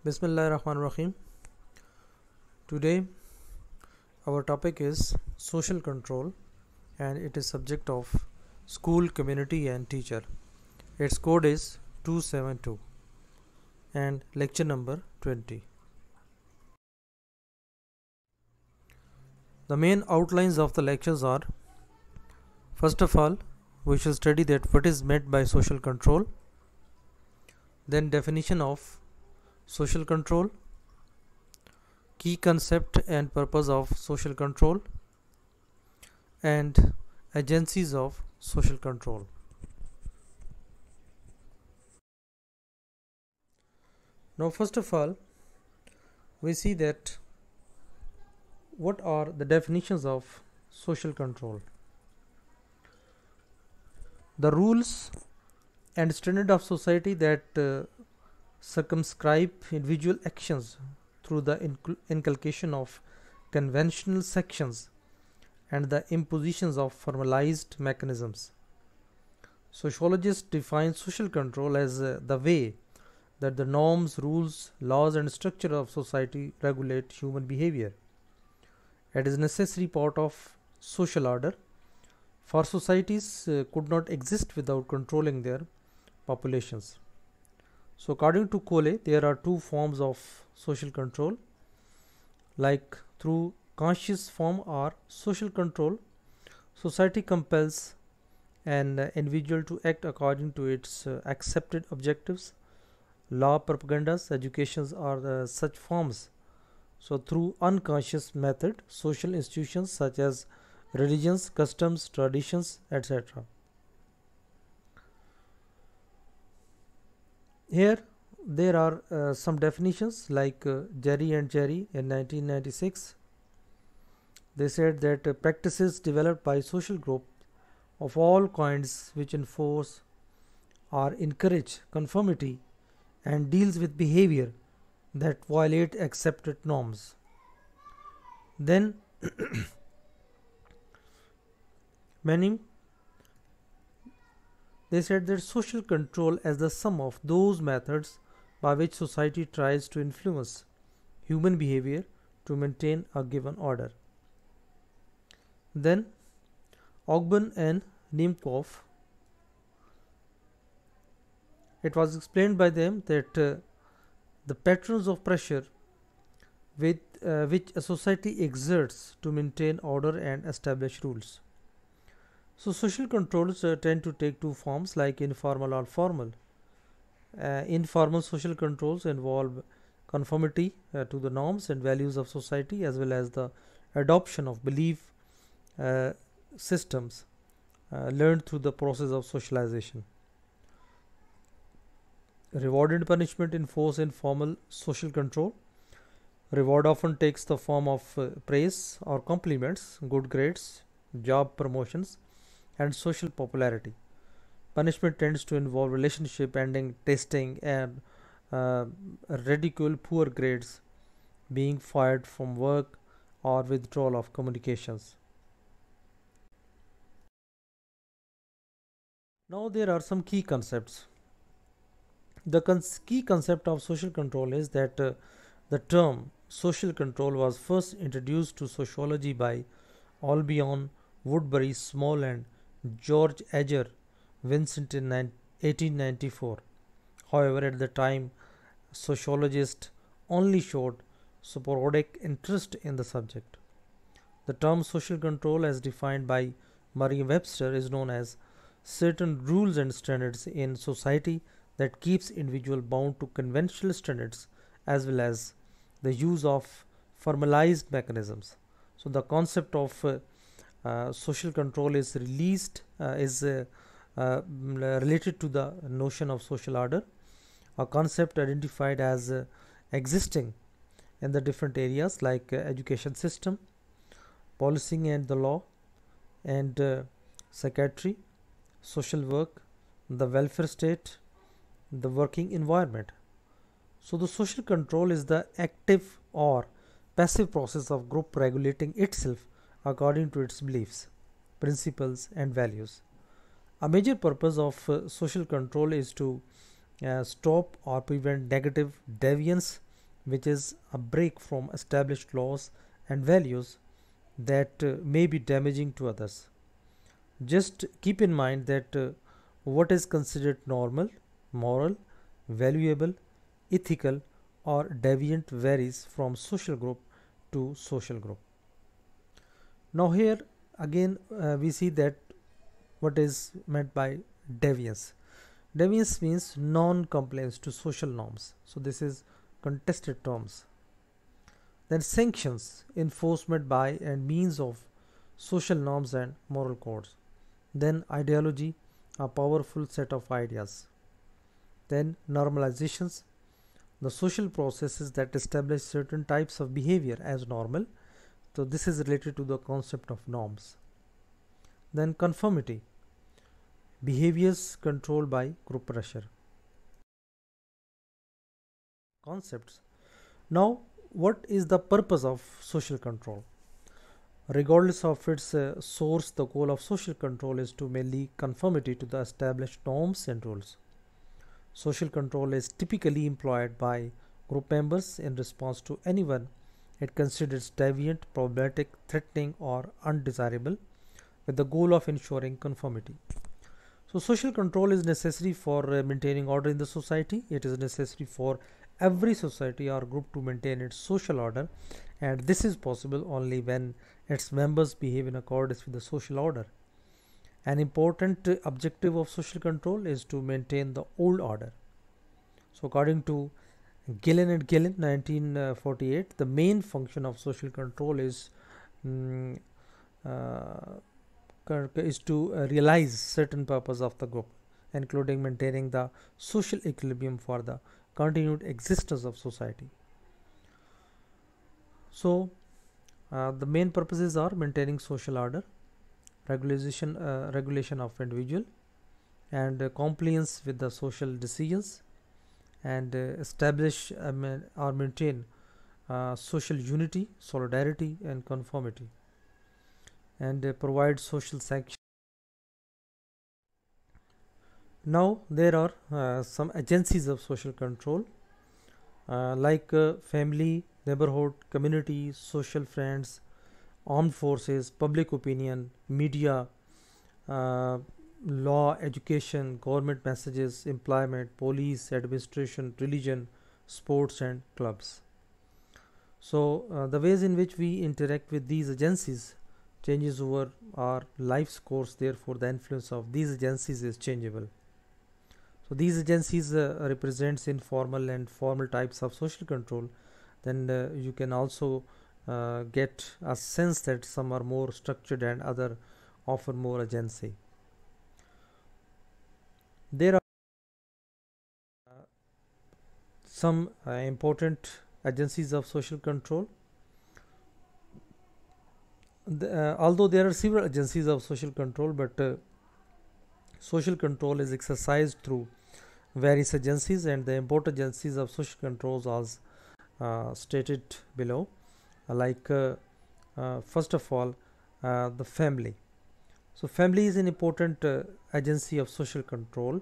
Bismillahirrahmanirrahim. Today our topic is social control and it is subject of school, community and teacher. Its code is 272 and lecture number 20. The main outlines of the lectures are: first of all, we should study that what is meant by social control, then definition of social control, key concept and purpose of social control, and agencies of social control. Now, first of all, we see that what are the definitions of social control. The rules and standard of society that circumscribe individual actions through the inculcation of conventional sections and the impositions of formalized mechanisms. Sociologists define social control as the way that the norms, rules, laws, and structure of society regulate human behavior. It is a necessary part of social order, for societies could not exist without controlling their populations. So, according to Cole, there are two forms of social control, like through conscious form or social control. Society compels an individual to act according to its accepted objectives. Law, propagandas, educations are such forms. So, through unconscious method, social institutions such as religions, customs, traditions, etc. Here, there are some definitions like Jerry and Jerry in 1996. They said that practices developed by social group of all kinds which enforce or encourage conformity and deals with behavior that violate accepted norms. Then many they said that social control as the sum of those methods by which society tries to influence human behavior to maintain a given order. Then Ogburn and Nemkov, it was explained by them that the patterns of pressure with which a society exerts to maintain order and establish rules. So, social controls tend to take two forms, like informal or formal. Informal social controls involve conformity to the norms and values of society, as well as the adoption of belief uh, systems learned through the process of socialization. Reward and punishment enforce informal social control. Reward often takes the form of praise or compliments, good grades, job promotions, and social popularity. Punishment tends to involve relationship ending, testing, and uh, ridicule, poor grades, being fired from work, or withdrawal of communications. Now, there are some key concepts. The key concept of social control is that the term social control was first introduced to sociology by Albion, Woodbury Small, and George Edger Vincent in 1894. However, at the time, sociologists only showed sporadic interest in the subject. The term social control, as defined by Merriam-Webster, is known as certain rules and standards in society that keeps individual bound to conventional standards as well as the use of formalized mechanisms. So the concept of social control is related to the notion of social order, a concept identified as existing in the different areas like education system, policing and the law, and psychiatry, social work, the welfare state, the working environment. So the social control is the active or passive process of group regulating itself according to its beliefs, principles and values. A major purpose of social control is to stop or prevent negative deviance which is a break from established laws and values that may be damaging to others. Just keep in mind that what is considered normal, moral, valuable, ethical, or deviant varies from social group to social group. Now, here again we see that what is meant by deviance. Deviance means non-compliance to social norms. So, this is contested terms. Then sanctions, enforcement by and means of social norms and moral codes. Then ideology, a powerful set of ideas. Then normalizations, the social processes that establish certain types of behavior as normal. So this is related to the concept of norms. Then conformity, behaviors controlled by group pressure. Concepts. Now, what is the purpose of social control? Regardless of its source, the goal of social control is to mainly conformity to the established norms and rules. Social control is typically employed by group members in response to anyone it considers deviant, problematic, threatening, or undesirable, with the goal of ensuring conformity. So, social control is necessary for maintaining order in the society. It is necessary for every society or group to maintain its social order, and this is possible only when its members behave in accordance with the social order. An important objective of social control is to maintain the old order. So, according to Gillen and Gillen, 1948, the main function of social control is to realize certain purpose of the group, including maintaining the social equilibrium for the continued existence of society. So, the main purposes are maintaining social order, regulation of individual, and compliance with the social decisions, and establish or maintain social unity, solidarity, and conformity, and provide social sanction. Now, there are some agencies of social control like family, neighborhood, community, social friends, armed forces, public opinion, media, law, education, government messages, employment, police, administration, religion, sports, and clubs. So, the ways in which we interact with these agencies changes over our life's course, therefore, the influence of these agencies is changeable. So, these agencies represents informal and formal types of social control. Then you can also get a sense that some are more structured and other offer more agency. There are some important agencies of social control. Although there are several agencies of social control, but social control is exercised through various agencies, and the important agencies of social controls are stated below, first of all, the family. So, family is an important agency of social control.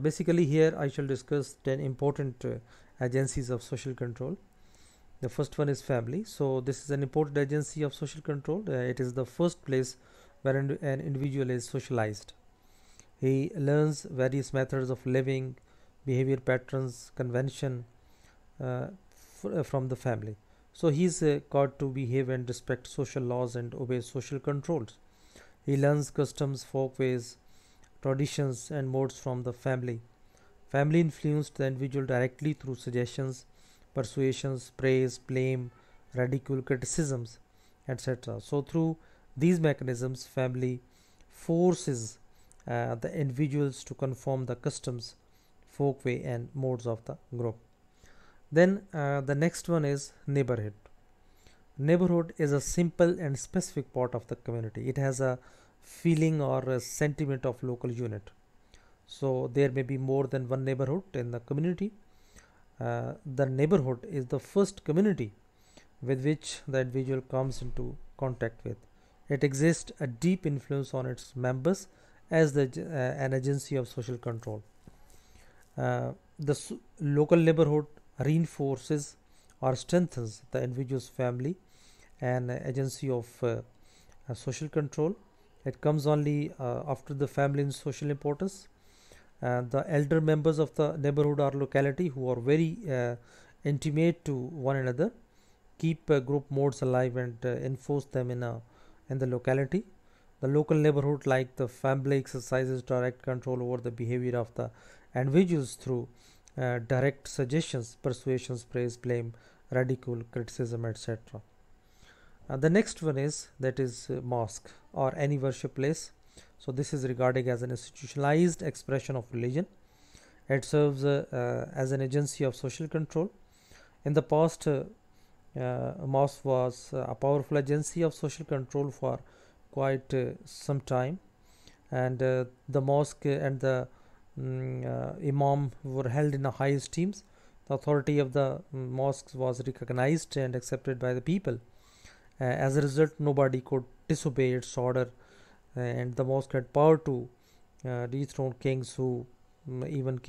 Basically, here I shall discuss 10 important agencies of social control. The first one is family. So, this is an important agency of social control. It is the first place where an individual is socialized. He learns various methods of living, behavior patterns, convention from the family. So, he is taught to behave and respect social laws and obey social controls. He learns customs, folkways, traditions, and modes from the family. Family influenced the individual directly through suggestions, persuasions, praise, blame, ridicule, criticisms, etc. So, through these mechanisms, family forces the individuals to conform the customs, folkway, and modes of the group. Then the next one is neighborhood. Neighborhood is a simple and specific part of the community. It has a feeling or a sentiment of local unit. So there may be more than one neighborhood in the community. The neighborhood is the first community with which the individual comes into contact with. It exerts a deep influence on its members as an agency of social control. The local neighborhood reinforces or strengthens the individual's family and agency of social control. It comes only after the family in social importance. The elder members of the neighborhood or locality who are very intimate to one another keep group modes alive and enforce them in the locality. The local neighborhood, like the family, exercises direct control over the behavior of the individuals through direct suggestions, persuasions, praise, blame, ridicule, criticism, etc. The next one is that is mosque or any worship place. So this is regarded as an institutionalized expression of religion. It serves as an agency of social control. In the past, mosque was a powerful agency of social control for quite some time, and the mosque and the imam were held in a high esteem. The authority of the mosques was recognized and accepted by the people. As a result, nobody could disobey its order, and the mosque had power to dethrone kings who even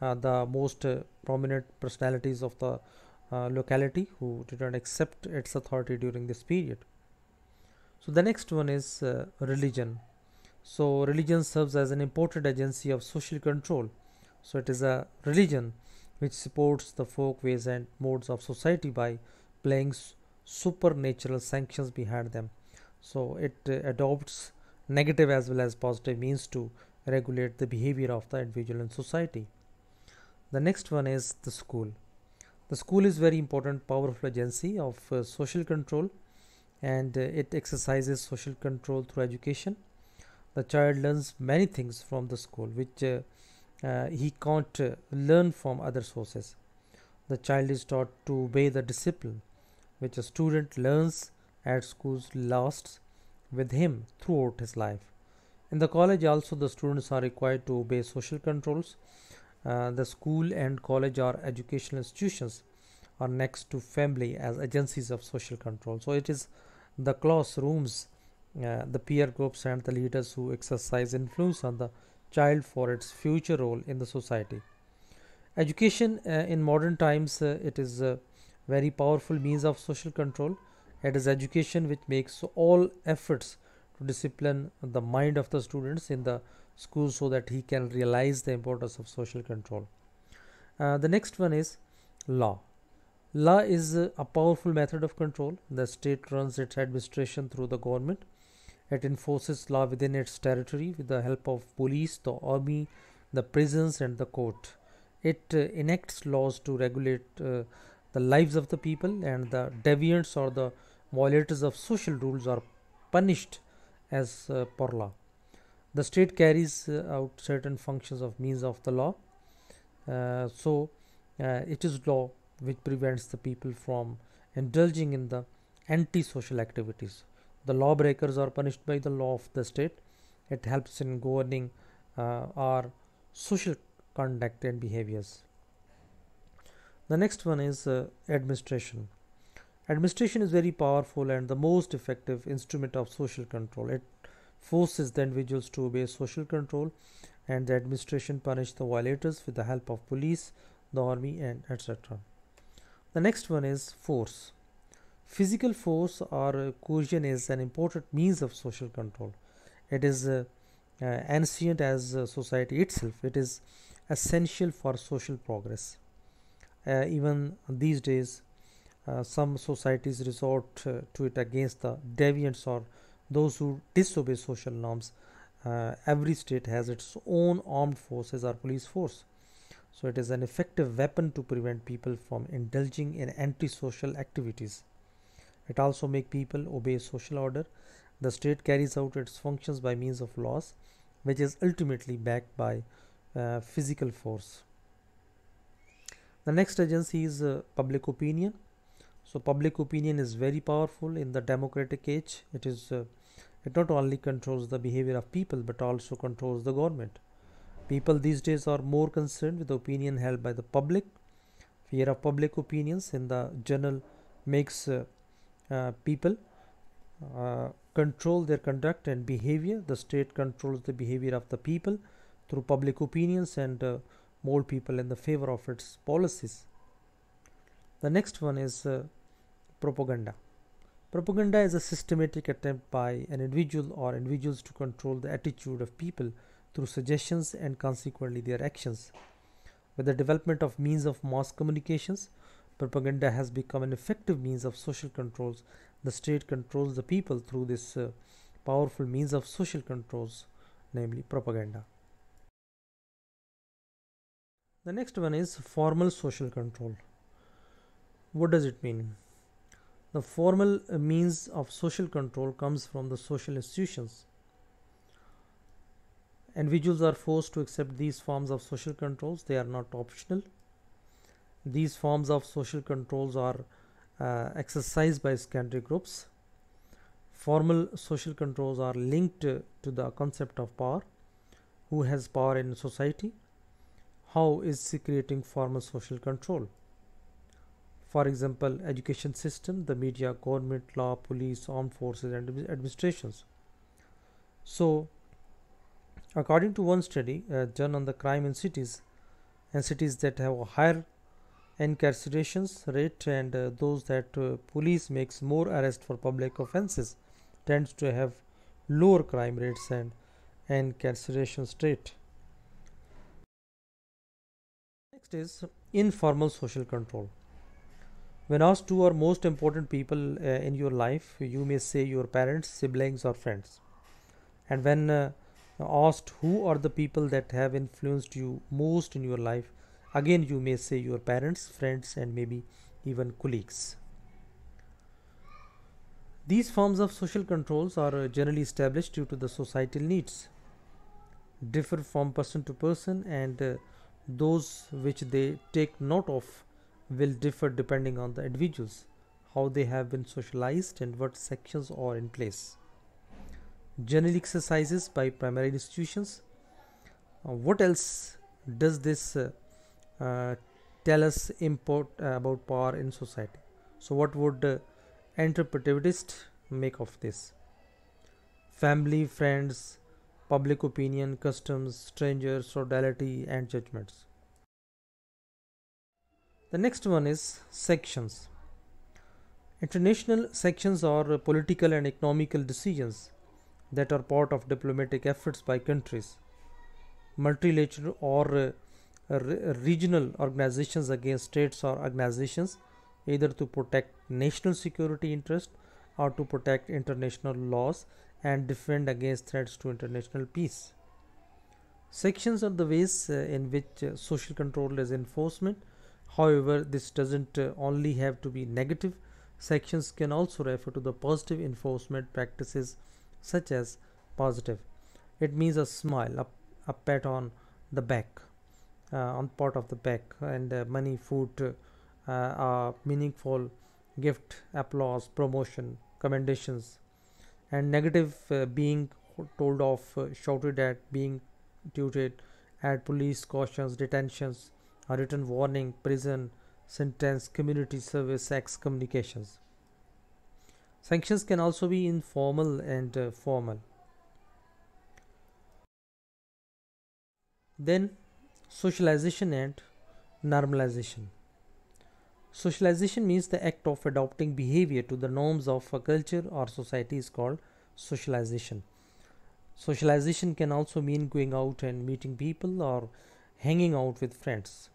the most prominent personalities of the locality who did not accept its authority during this period. So the next one is religion. So religion serves as an important agency of social control. So it is a religion which supports the folkways and modes of society by playing supernatural sanctions behind them. So it adopts negative as well as positive means to regulate the behavior of the individual in society. The next one is the school. The school is very important, powerful agency of social control, and it exercises social control through education. The child learns many things from the school which he can't learn from other sources. The child is taught to obey the discipline which a student learns at schools lasts with him throughout his life. In the college also the students are required to obey social controls. The school and college are educational institutions are next to family as agencies of social control. So it is the classrooms, the peer groups and the leaders who exercise influence on the child for its future role in the society. Education in modern times, it is a very powerful means of social control. It is education which makes all efforts to discipline the mind of the students in the school so that he can realize the importance of social control. The next one is law. Law is a powerful method of control. The state runs its administration through the government. It enforces law within its territory with the help of police, the army, the prisons, and the court. It enacts laws to regulate the lives of the people, and the deviants or the violators of social rules are punished as per law. The state carries out certain functions of means of the law. It is law which prevents the people from indulging in the anti-social activities. The lawbreakers are punished by the law of the state. It helps in governing our social conduct and behaviors. The next one is administration. Administration is very powerful and the most effective instrument of social control. It forces the individuals to obey social control, and the administration punish the violators with the help of police, the army, and etc. The next one is force. Physical force or coercion is an important means of social control. It is ancient as society itself. It is essential for social progress. Even these days, some societies resort to it against the deviants or those who disobey social norms. Every state has its own armed forces or police force. So it is an effective weapon to prevent people from indulging in antisocial activities. It also makes people obey social order. The state carries out its functions by means of laws, which is ultimately backed by physical force. The next agency is public opinion. So public opinion is very powerful in the democratic age. It not only controls the behavior of people but also controls the government. People these days are more concerned with the opinion held by the public. Fear of public opinions in the general makes people control their conduct and behavior. The state controls the behavior of the people through public opinions and mold people in the favor of its policies. The next one is propaganda. Propaganda is a systematic attempt by an individual or individuals to control the attitude of people through suggestions and consequently their actions. With the development of means of mass communications, propaganda has become an effective means of social controls. The state controls the people through this powerful means of social controls, namely propaganda. The next one is formal social control. What does it mean? The formal means of social control comes from the social institutions. Individuals are forced to accept these forms of social controls. They are not optional. These forms of social controls are exercised by secondary groups. Formal social controls are linked to the concept of power. Who has power in society? How is creating formal social control? For example, education system, the media, government, law, police, armed forces, and administrations. So, according to one study done on the crime in cities and cities that have a higher incarcerations rate and those that police makes more arrest for public offenses tends to have lower crime rates and incarceration rate. Next is informal social control. When asked who are most important people in your life, you may say your parents, siblings, or friends. And when asked who are the people that have influenced you most in your life, again you may say your parents, friends, and maybe even colleagues. These forms of social controls are generally established due to the societal needs, differ from person to person, and those which they take note of will differ depending on the individuals, how they have been socialized, and what sections are in place. General exercises by primary institutions. What else does this tell us about power in society? So, what would interpretivist make of this? Family, friends, public opinion, customs, strangers, sodality, and judgments. The next one is sections. International sections are political and economical decisions that are part of diplomatic efforts by countries, multilateral or regional organizations against states or organizations, either to protect national security interest or to protect international laws and defend against threats to international peace. Sections are the ways in which social control is enforcement. However, this doesn't only have to be negative. Sections can also refer to the positive enforcement practices such as positive. It means a smile, a pat on the back, on part of the back, and money, food, a meaningful gift, applause, promotion, commendations, and negative being told off, shouted at, being tutored, at police cautions, detentions, a written warning, prison, sentence, community service, excommunications. Sanctions can also be informal and formal. Then, socialization and normalization. Socialization means the act of adopting behavior to the norms of a culture or society is called socialization. Socialization can also mean going out and meeting people or hanging out with friends.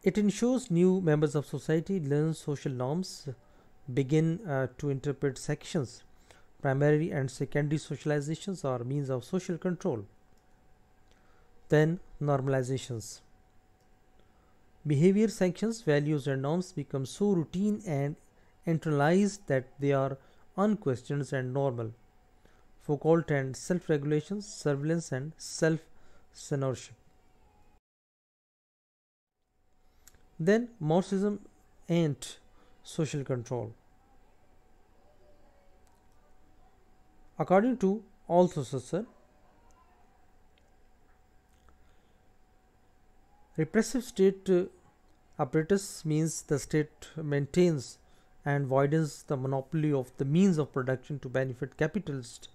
It ensures new members of society learn social norms, begin to interpret sections. Primary and secondary socializations are means of social control. Then normalizations. Behavior sanctions, values, and norms become so routine and internalized that they are unquestioned and normal. Foucault and self-regulation, surveillance, and self-censorship. Then Marxism and social control. According to Althusser, repressive state apparatus means the state maintains and widens the monopoly of the means of production to benefit capitalists.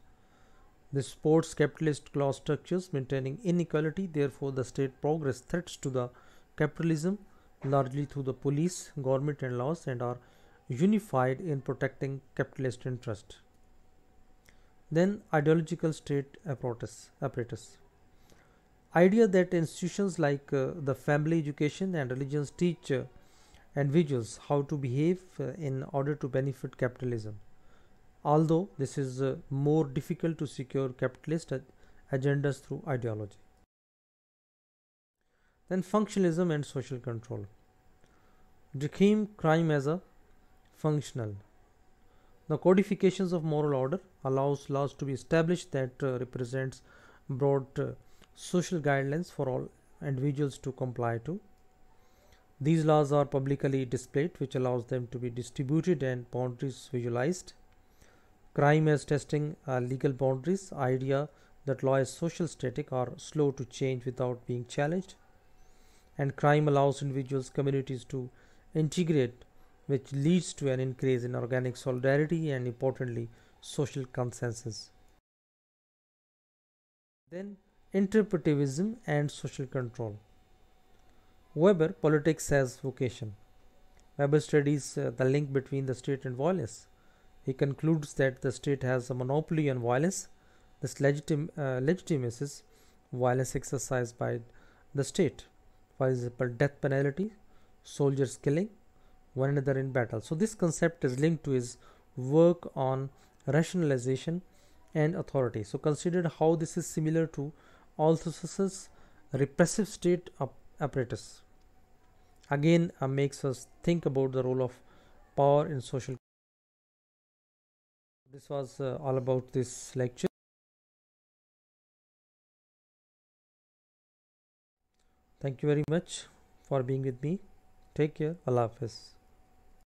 This supports capitalist class structures, maintaining inequality. Therefore, the state progress threats to the capitalism largely through the police, government, and laws, and are unified in protecting capitalist interest. Then ideological state apparatus. Idea that institutions like the family education and religions teach individuals how to behave in order to benefit capitalism. Although this is more difficult to secure capitalist agendas through ideology. Then functionalism and social control. Decrim crime as a functional. The codifications of moral order allows laws to be established that represents broad social guidelines for all individuals to comply to. These laws are publicly displayed, which allows them to be distributed and boundaries visualized. Crime as testing legal boundaries, idea that law is social static or slow to change without being challenged. And crime allows individuals, communities to integrate, which leads to an increase in organic solidarity and importantly social consensus. Then interpretivism and social control. Weber, politics as vocation. Weber studies the link between the state and violence. He concludes that the state has a monopoly on violence. This legitimizes violence exercised by the state. For example, death penalty, soldiers killing one another in battle. So this concept is linked to his work on rationalization and authority. So consider how this is similar to Althusser's repressive state apparatus. Again, makes us think about the role of power in social. This was all about this lecture. Thank you very much for being with me. Take care. Allah Hafiz.